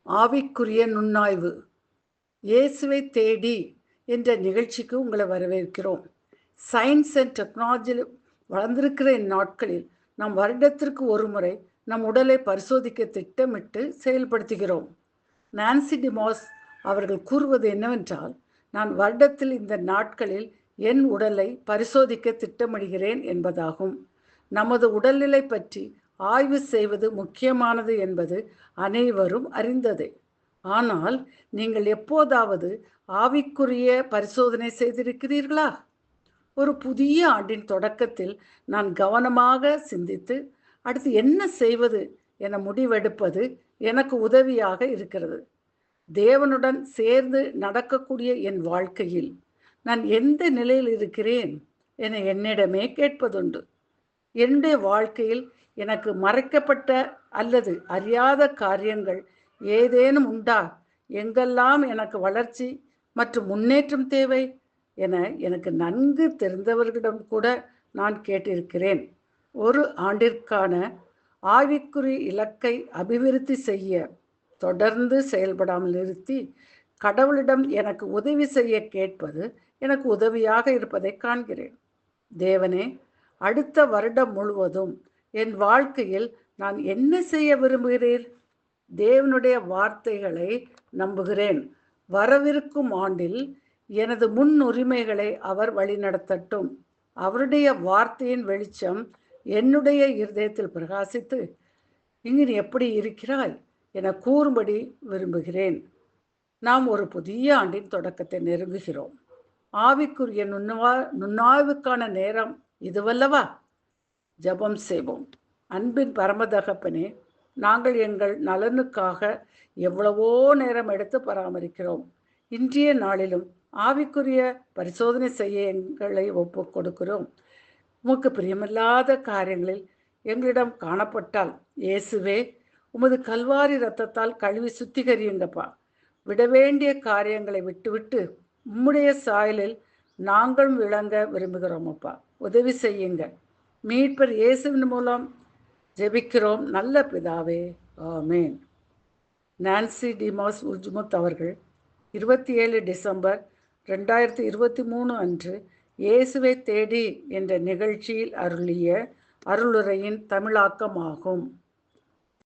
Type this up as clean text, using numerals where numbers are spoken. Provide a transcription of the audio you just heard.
ஆவிக்குரிய நுண்ணாய்வு இயேசுவை தேடி என்ற நிகழ்ச்சிக்கு உங்களை வரவேற்கிறோம். சயின்ஸ் அண்ட் டெக்னாலஜியில் வளர்ந்திருக்கிற இந்நாட்களில் நாம் வருடத்திற்கு ஒரு முறை நம் உடலை பரிசோதிக்க திட்டமிட்டு செயல்படுத்துகிறோம். நான்சி டிமாஸ் அவர்கள் கூறுவது என்னவென்றால், நான் வருடத்தில் இந்த நாட்களில் என் உடலை பரிசோதிக்க திட்டமிடுகிறேன் என்பதாகும். நமது உடல்நிலை பற்றி ஆய்வு செய்வது முக்கியமானது என்பது அனைவரும் அறிந்ததே. ஆனால் நீங்கள் எப்போதாவது ஆவிக்குரிய பரிசோதனை செய்திருக்கிறீர்களா? ஒரு புதிய ஆண்டின் தொடக்கத்தில் நான் கவனமாக சிந்தித்து அடுத்து என்ன செய்வது என முடிவெடுப்பது எனக்கு உதவியாக இருக்கிறது. தேவனுடன் சேர்ந்து நடக்கக்கூடிய என் வாழ்க்கையில் நான் எந்த நிலையில் இருக்கிறேன் என என்னிடமே கேட்பதுண்டு. என்னுடைய வாழ்க்கையில் எனக்கு மறைக்கப்பட்ட அல்லது அறியாத காரியங்கள் ஏதேனும் உண்டா? எங்கெல்லாம் எனக்கு வளர்ச்சி மற்றும் முன்னேற்றம் தேவை என எனக்கு நன்கு தெரிந்தவர்களிடம் கூட நான் கேட்டிருக்கிறேன். ஒரு ஆண்டிற்கான ஆவிக்குரிய இலக்கை அபிவிருத்தி செய்ய தொடர்ந்து செயல்படாமல் நிறுத்தி கடவுளிடம் எனக்கு உதவி செய்ய கேட்பது எனக்கு உதவியாக இருப்பதை காண்கிறேன். தேவனே, அடுத்த வருடம் முழுவதும் என் வாழ்க்கையில் நான் என்ன செய்ய விரும்புகிறேன்? தேவனுடைய வார்த்தைகளை நம்புகிறேன். வரவிருக்கும் ஆண்டில் எனது முன்னுரிமைகளை அவர் வழிநடத்தட்டும். அவருடைய வார்த்தையின் வெளிச்சம் என்னுடைய இருதயத்தில் பிரகாசித்து, இங்கு நீ எப்படி இருக்கிறாய் என கூறும்படி விரும்புகிறேன். நாம் ஒரு புதிய ஆண்டின் தொடக்கத்தை நெருங்குகிறோம். ஆவிக்குரிய நுண்ணாய்வுக்கான நேரம் இதுவல்லவா? ஜெபம் செய்வோம். அன்பின் பரமதகப்பனே, நாங்கள் எங்கள் நலனுக்காக எவ்வளவோ நேரம் எடுத்து பராமரிக்கிறோம். இன்றைய நாளிலும் ஆவிக்குரிய பரிசோதனை செய்ய எங்களை ஒப்பு கொடுக்கிறோம். உமக்கு பிரியமில்லாத காரியங்களில் எங்களிடம் காணப்பட்டால் இயேசுவே, உமது கல்வாரி இரத்தத்தால் கழுவி சுத்திகரியுங்கப்பா. விட வேண்டிய காரியங்களை விட்டுவிட்டு உம்முடைய சாயலில் நாங்களும் விளங்க விரும்புகிறோம் அப்பா. உதவி செய்யுங்க. மீட்பர் இயேசுவின் மூலம் ஜெபிக்கிறோம் நல்ல பிதாவே, ஆமேன். நான்சி டிமாஸ் உஜ்முத் அவர்கள் 27 டிசம்பர் 2023 அன்று இயேசுவை தேடி என்ற நிகழ்ச்சியில் அருளிய அருளுரையின் தமிழாக்கமாகும்.